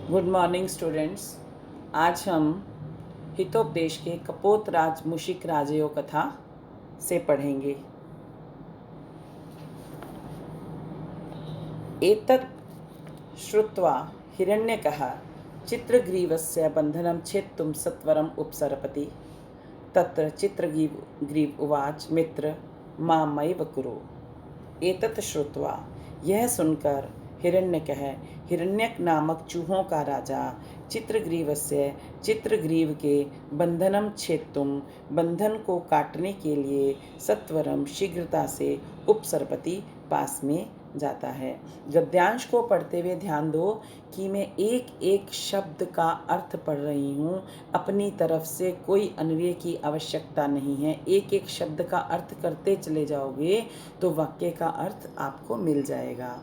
Good morning students. आज हम हितोपदेश के कपोत राज मुशिक राजयो कथा से पढ़ेंगे। एतत् श्रुत्वा हिरण्यकः चित्रग्रीवस्य बन्धनं छेत्तुं सत्वरम् उपसरपति। तत्र चित्रग्रीव उवाच मित्र मामैव कुरु। एतत् श्रुत्वा, यह सुनकर, हिरण्यकः, हिरण्यक नामक चूहों का राजा, चित्रग्रीवस्य, चित्रग्रीव के बंधनम छेत्तुम, बंधन को काटने के लिए, सत्वरम शीघ्रता से, उपसरपति पास में जाता है। गद्यांश को पढ़ते हुए ध्यान दो कि मैं एक एक शब्द का अर्थ पढ़ रही हूँ। अपनी तरफ से कोई अन्वय की आवश्यकता नहीं है। एक एक शब्द का अर्थ करते चले जाओगे तो वाक्य का अर्थ आपको मिल जाएगा।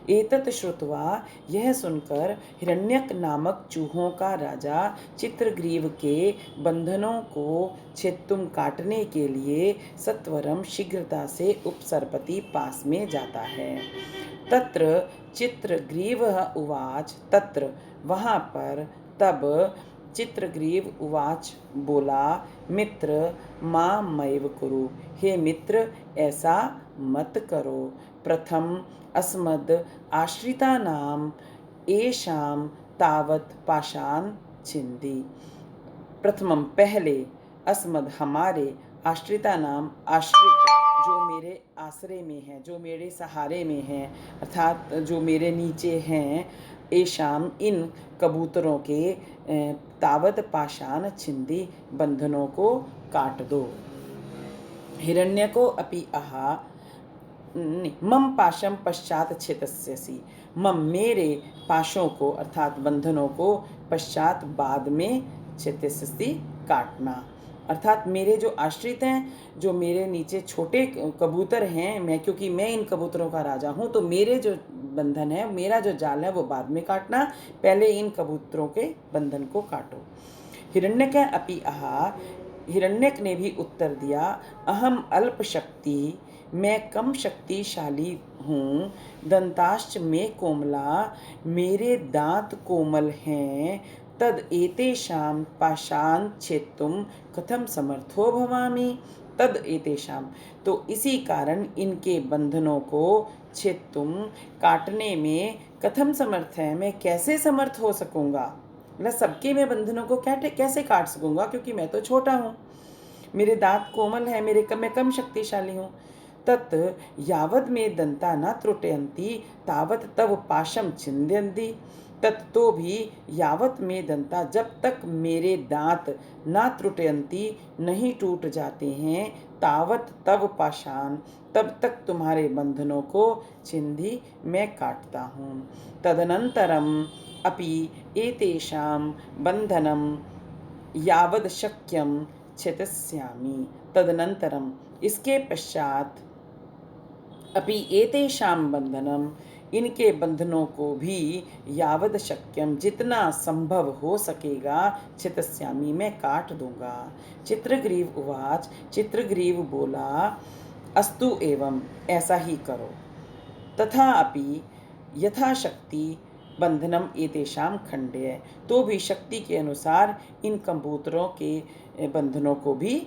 एतत् श्रुत्वा, यह सुनकर, हिरण्यक नामक चूहों का राजा चित्रग्रीव के बंधनों को छेत्तुम काटने के लिए सत्वरम शीघ्रता से उपसरपति पास में जाता है। तत्र चित्रग्रीव उवाच, तत्र वहाँ पर, तब चित्रग्रीव उवाच बोला, मित्र मामैव कुरु, हे मित्र ऐसा मत करो। प्रथम अस्मद् आश्रितानाम येषां तावत् पाषाण छिन्दी। प्रथमम पहले, अस्मद् हमारे, आश्रिता नाम आश्रित जो मेरे आश्रय में हैं, जो मेरे सहारे में हैं, अर्थात जो मेरे नीचे हैं, येषां इन कबूतरों के, तावत पाषाण छिन्दी बंधनों को काट दो। हिरण्यको अपि आहा मम पाशम पश्चात छेदस्यसि। मम मेरे पाशों को अर्थात बंधनों को पश्चात बाद में छेदस्यसि काटना। अर्थात मेरे जो आश्रित हैं, जो मेरे नीचे छोटे कबूतर हैं, मैं क्योंकि मैं इन कबूतरों का राजा हूँ, तो मेरे जो बंधन है, मेरा जो जाल है वो बाद में काटना, पहले इन कबूतरों के बंधन को काटो। हिरण्यक अपि आहा, हिरण्यक ने भी उत्तर दिया, अहम अल्प शक्ति, मैं कम शक्तिशाली हूँ, दंताश्च में कोमला, मेरे दांत कोमल हैं, तद एतेषां पाषाण छेत्तुम कथम समर्थो भवामि। तद एतेषां, तो इसी कारण इनके बंधनों को छेत्तुम काटने में कथम समर्थ है, मैं कैसे समर्थ हो सकूँगा। मैं सबके मैं बंधनों को कैसे काट सकूँगा, क्योंकि मैं तो छोटा हूँ, मेरे दांत कोमल हैं, मैं कम शक्तिशाली हूँ। तत् यावद में दंता न त्रुटयन्ति तावत तव पाशम छिन्द्यन्ति। तत् तो भी, यावत में दंता, जब तक मेरे दांत, न त्रुटयन्ति नहीं टूट जाते हैं, तावत तव पाषाण, तब तक तुम्हारे बंधनों को छिन्दी मैं काटता हूँ। तदनंतरम अपि एतेषां बंधनम यावद शक्यम छेदस्यामि। तदनंतरम, इसके पश्चात, अपि एतेषां बंधनम, इनके बंधनों को भी, यावद शक्यम, जितना संभव हो सकेगा, छेदस्यामि, मैं काट दूंगा। चित्रग्रीव उवाच, चित्रग्रीव बोला, अस्तु एवं, ऐसा ही करो। तथापि यथाशक्ति बंधनम एतेषां खंडय, तो भी शक्ति के अनुसार इन कबूतरों के बंधनों को भी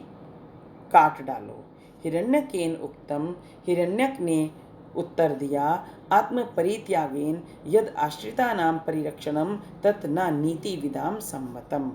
काट डालो। हिरण्यकेन उक्तम, हिरण्यक ने उत्तर दिया, आत्म परित्यागेन यद आश्रितानां परिरक्षणम तत् न नीति विदाम सम्मतम।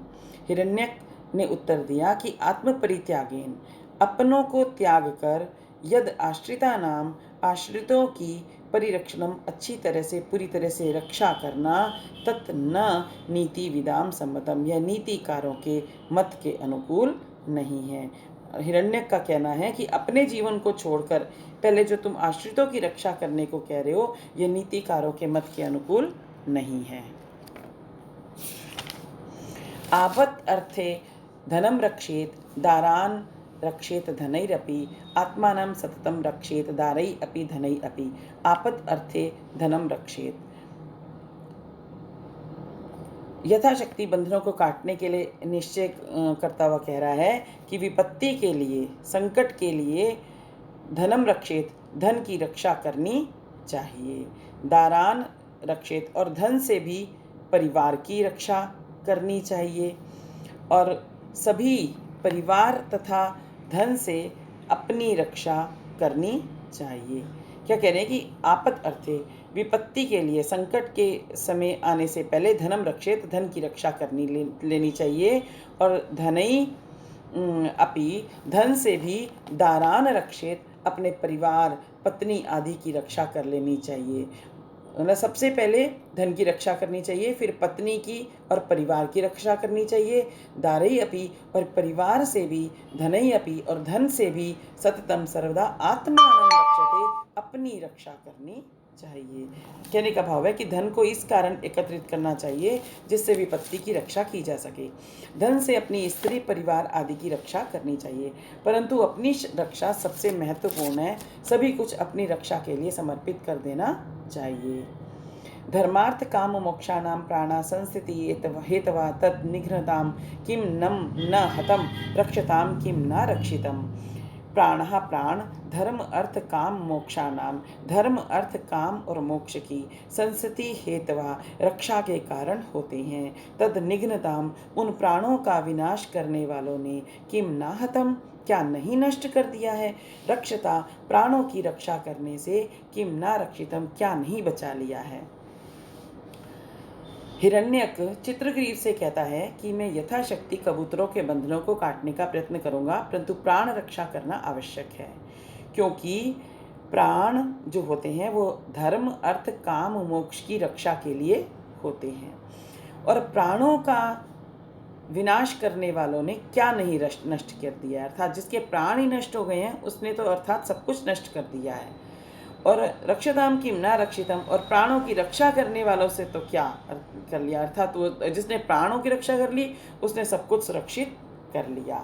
हिरण्यक ने उत्तर दिया कि आत्म परित्यागेन, अपनों को त्याग कर, यद आश्रितानाम, आश्रितों की, परिरक्षणम, अच्छी तरह से, पूरी तरह से रक्षा करना, तत् न नीति विदाम सम्मतम, यह नीतिकारों के मत के अनुकूल नहीं है। हिरण्यक का कहना है कि अपने जीवन को छोड़कर पहले जो तुम आश्रितों की रक्षा करने को कह रहे हो, यह नीतिकारों के मत के अनुकूल नहीं है। आपत् अर्थे धनम रक्षेत दारान रक्षेत धनैरपि, आत्मानं सततम रक्षेत दारै अपि धनै अपि। आपत् अर्थे धनम रक्षेत, यथाशक्ति बंधनों को काटने के लिए निश्चय करता हुआ कह रहा है कि विपत्ति के लिए, संकट के लिए, धनम रक्षेत, धन की रक्षा करनी चाहिए, दारान रक्षेत, और धन से भी परिवार की रक्षा करनी चाहिए और सभी परिवार तथा धन से अपनी रक्षा करनी चाहिए। क्या कह रहे हैं कि आपद अर्थे, विपत्ति के लिए, संकट के समय आने से पहले धनम रक्षेत, धन की रक्षा लेनी चाहिए। और धनई अपि, धन से भी दारान रक्षेत, अपने परिवार पत्नी आदि की रक्षा कर लेनी चाहिए। मतलब सबसे पहले धन की रक्षा करनी चाहिए, फिर पत्नी की और परिवार की रक्षा करनी चाहिए। दारई अपि, और परिवार से भी, धनई अपि, और धन से भी, सततम सर्वदा आत्मानं रक्षते, अपनी रक्षा करनी चाहिए। कहने का भाव है कि धन को इस कारण एकत्रित करना चाहिए जिससे विपत्ति की रक्षा की जा सके। धन से अपनी स्त्री, परिवार आदि की रक्षा करनी चाहिए, परंतु अपनी रक्षा सबसे महत्वपूर्ण है। सभी कुछ अपनी रक्षा के लिए समर्पित कर देना चाहिए। धर्मार्थ काम मोक्षाणाम प्राणा संस्थिति हेतवा तद निघ्नताम किम न हतम रक्षताम किम न रक्षितम। प्राणः प्राण, धर्म अर्थ काम मोक्षानाम, धर्म अर्थ काम और मोक्ष की संस्थिति हेतवा रक्षा के कारण होते हैं। तद निघ्नताम, उन प्राणों का विनाश करने वालों ने, किम नाहतम, क्या नहीं नष्ट कर दिया है, रक्षता, प्राणों की रक्षा करने से, किम ना रक्षितम, क्या नहीं बचा लिया है। हिरण्यक चित्रग्रीव से कहता है कि मैं यथाशक्ति कबूतरों के बंधनों को काटने का प्रयत्न करूंगा, परंतु प्राण रक्षा करना आवश्यक है, क्योंकि प्राण जो होते हैं वो धर्म अर्थ काम मोक्ष की रक्षा के लिए होते हैं। और प्राणों का विनाश करने वालों ने क्या नहीं नष्ट कर दिया है, अर्थात जिसके प्राण ही नष्ट हो गए हैं उसने तो अर्थात सब कुछ नष्ट कर दिया है। और रक्षताम किम ना रक्षितम, और प्राणों की रक्षा करने वालों से तो क्या कर लिया, अर्थात वो जिसने प्राणों की रक्षा कर ली उसने सब कुछ सुरक्षित कर लिया।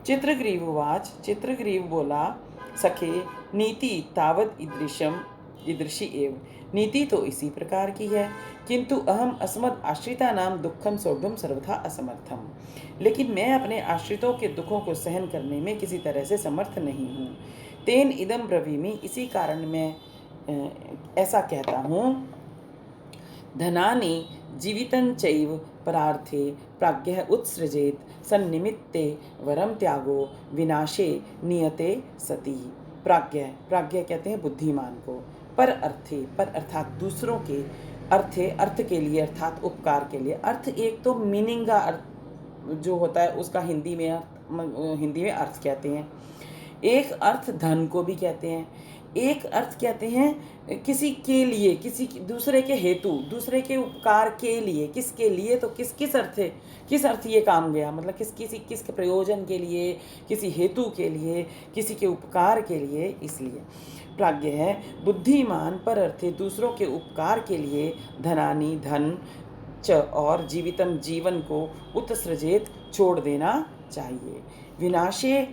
चित्रग्रीव उवाच, चित्रग्रीव बोला, सखे नीति तावद ईदृशी एव, नीति तो इसी प्रकार की है, किंतु अहम अस्मद आश्रिता नाम दुखम सोढुम सर्वथा असमर्थम, लेकिन मैं अपने आश्रितों के दुखों को सहन करने में किसी तरह से समर्थ नहीं हूँ। तेन इदम ब्रवीमि, इसी कारण मैं ऐसा कहता हूँ। धनानि जीवितं चैव परार्थे प्राज्ञः उत्सृजेत, सन्निमित्ते वरम त्यागो विनाशे नियते सति। प्राज्ञ कहते हैं बुद्धिमान को, पर अर्थे, पर अर्थात दूसरों के, अर्थे अर्थ के लिए, अर्थात उपकार के लिए। अर्थ एक तो मीनिंग का अर्थ जो होता है उसका हिंदी में अर्थ कहते हैं। एक अर्थ धन को भी कहते हैं, एक अर्थ कहते हैं किसी के लिए, किसी दूसरे के हेतु, दूसरे के उपकार के लिए। किसके लिए तो किस अर्थ ये काम गया, मतलब किस प्रयोजन के लिए, किसी हेतु के लिए, किसी के उपकार के लिए। इसलिए प्राज्ञ है बुद्धिमान, पर अर्थे दूसरों के उपकार के लिए, धनानी धन च, और जीवितम जीवन को, उत्सृजेत छोड़ देना चाहिए, विनाशे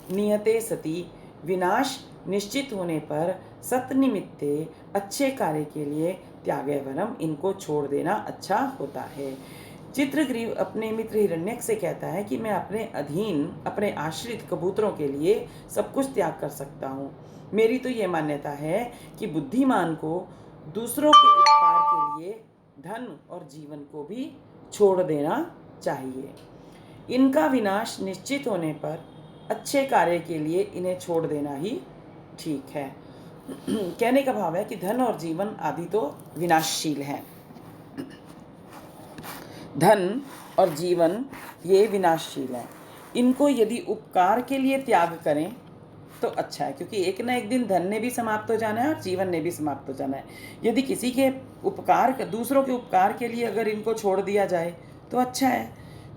नियते सति, विनाश निश्चित होने पर, सतनिमित्ते अच्छे कार्य के लिए, त्यागे वरम, इनको छोड़ देना अच्छा होता है। चित्रग्रीव अपने मित्र हिरण्यक से कहता है कि मैं अपने अधीन, अपने आश्रित कबूतरों के लिए सब कुछ त्याग कर सकता हूँ। मेरी तो ये मान्यता है कि बुद्धिमान को दूसरों के उपकार के लिए धन और जीवन को भी छोड़ देना चाहिए। इनका विनाश निश्चित होने पर अच्छे कार्य के लिए इन्हें छोड़ देना ही ठीक है। कहने का भाव है कि धन और जीवन आदि तो विनाशशील हैं। धन और जीवन ये विनाशशील हैं। इनको यदि उपकार के लिए त्याग करें तो अच्छा है, क्योंकि एक ना एक दिन धन ने भी समाप्त हो जाना है और जीवन ने भी समाप्त हो जाना है। यदि किसी के उपकार, दूसरों के उपकार के लिए अगर इनको छोड़ दिया जाए तो अच्छा है।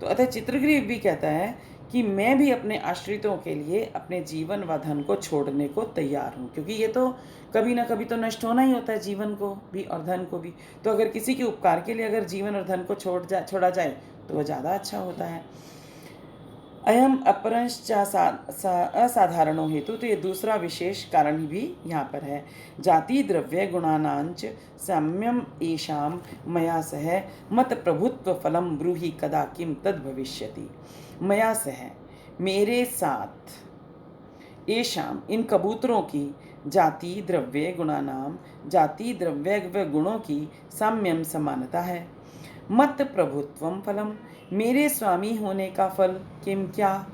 तो अतः चित्रग्रीव भी कहता है कि मैं भी अपने आश्रितों के लिए अपने जीवन व धन को छोड़ने को तैयार हूँ, क्योंकि ये तो कभी ना कभी तो नष्ट होना ही होता है, जीवन को भी और धन को भी। तो अगर किसी के उपकार के लिए अगर जीवन और धन को छोड़ा जाए तो वह ज़्यादा अच्छा होता है। अयम अपरंश्च असाधारणो हेतु, तो ये दूसरा विशेष कारण भी यहाँ पर है। जाति द्रव्य गुणानांच साम्यम येषां मया सह मत प्रभुत्व फलम ब्रूहि कदा किम तद भविष्यति। मया सह, मेरे साथ, येषां, इन कबूतरों की, जाति द्रव्य गुणानाम, जाति द्रव्य व गुणों की, साम्यम समानता है। मत प्रभुत्वम फलम, मेरे स्वामी होने का फल किम क्या,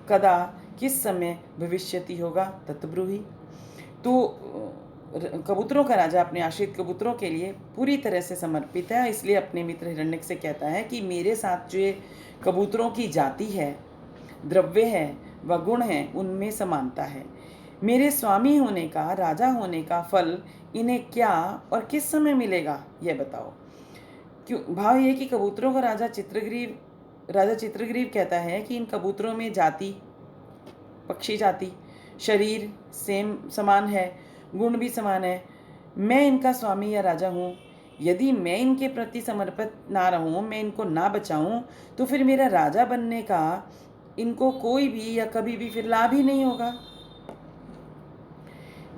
कदा, किस समय, भविष्यति होगा, तत्ब्रूहि। तो कबूतरों का राजा अपने आश्रित कबूतरों के लिए पूरी तरह से समर्पित है, इसलिए अपने मित्र हिरण्यक से कहता है कि मेरे साथ जो ये कबूतरों की जाति है, द्रव्य है व गुण है, उनमें समानता है। मेरे स्वामी होने का, राजा होने का फल इन्हें क्या और किस समय मिलेगा, यह बताओ। क्यों, भाव ये कि कबूतरों का राजा चित्रग्रीव कहता है कि इन कबूतरों में जाति, पक्षी जाति, शरीर सेम समान है, गुण भी समान है। मैं इनका स्वामी या राजा हूँ। यदि मैं इनके प्रति समर्पित ना रहूँ, मैं इनको ना बचाऊँ, तो फिर मेरा राजा बनने का इनको कोई भी या कभी भी फिर लाभ ही नहीं होगा।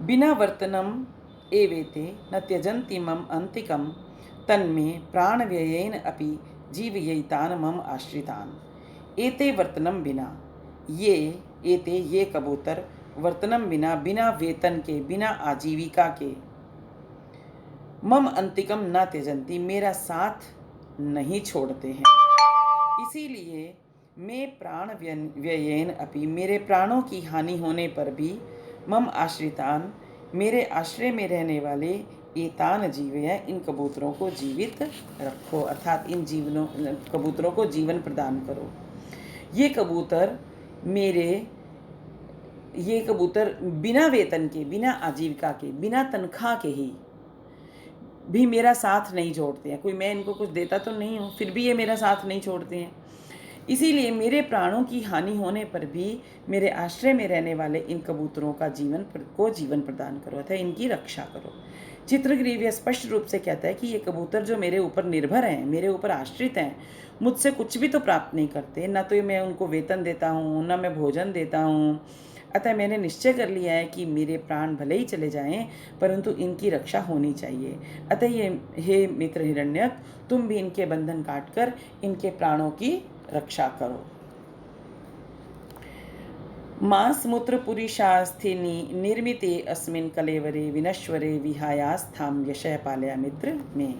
बिना वर्तनम एवेते न त्यजन्ति मम अंतिकम, तन्मे प्राण व्ययेन अपि जीवयितान मम आश्रितान। एते वर्तनम बिना, ये कबूतर वर्तनम बिना, बिना वेतन के, बिना आजीविका के, मम अंतिकम न त्यजंती, मेरा साथ नहीं छोड़ते हैं। इसीलिए मैं प्राण व्ययेन अपि, मेरे प्राणों की हानि होने पर भी, मम आश्रितान, मेरे आश्रय में रहने वाले, एतान जीवय, इन कबूतरों को जीवित रखो, अर्थात इन कबूतरों को जीवन प्रदान करो। ये कबूतर बिना वेतन के, बिना आजीविका के, बिना तनख्वाह के ही भी मेरा साथ नहीं छोड़ते हैं। कोई मैं इनको कुछ देता तो नहीं हूँ, फिर भी ये मेरा साथ नहीं छोड़ते हैं। इसीलिए मेरे प्राणों की हानि होने पर भी मेरे आश्रय में रहने वाले इन कबूतरों का जीवन प्रदान करो, अतः इनकी रक्षा करो। चित्रग्रीव स्पष्ट रूप से कहता है कि ये कबूतर जो मेरे ऊपर निर्भर हैं, मेरे ऊपर आश्रित हैं, मुझसे कुछ भी तो प्राप्त नहीं करते, न तो मैं उनको वेतन देता हूँ, न मैं भोजन देता हूँ। अतः मैंने निश्चय कर लिया है कि मेरे प्राण भले ही चले जाएं, परंतु इनकी रक्षा होनी चाहिए। अतः ये हे मित्र हिरण्यक, तुम भी इनके बंधन काटकर इनके प्राणों की रक्षा करो। मांसमूत्र पुरीशास्थि निर्मिते अस्मिन् कलेवरे विनश्वरे विहायास्थाम यशः पालया मित्र में।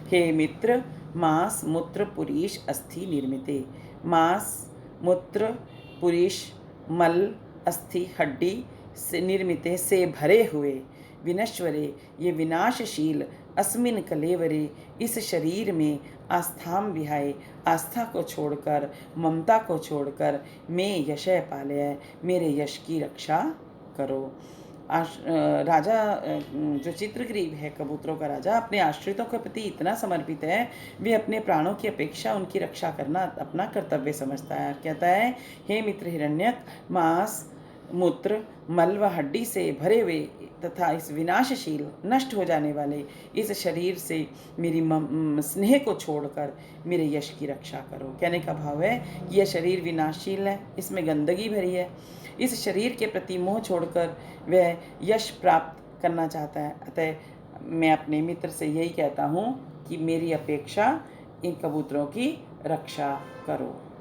हे मित्र, मांस मूत्र पुरीश अस्थि निर्मिते, मांस मूत्र पुरीश मल अस्थि हड्डी से निर्मिते, से भरे हुए, विनश्वरे ये विनाशशील, अस्मिन कलेवरे इस शरीर में, आस्थाम विहाय आस्था को छोड़कर, ममता को छोड़कर, मैं यशय पालय मेरे यश की रक्षा करो। राजा जो चित्रग्रीव है, कबूतरों का राजा, अपने आश्रितों के प्रति इतना समर्पित है, वे अपने प्राणों की अपेक्षा उनकी रक्षा करना अपना कर्तव्य समझता है। कहता है, हे मित्र हिरण्यक, मांस मूत्र मल व हड्डी से भरे हुए तथा इस विनाशशील, नष्ट हो जाने वाले इस शरीर से मेरी स्नेह को छोड़कर मेरे यश की रक्षा करो। कहने का भाव है कि यह शरीर विनाशशील है, इसमें गंदगी भरी है, इस शरीर के प्रति मोह छोड़कर वह यश प्राप्त करना चाहता है। अतः मैं अपने मित्र से यही कहता हूँ कि मेरी अपेक्षा इन कबूतरों की रक्षा करो।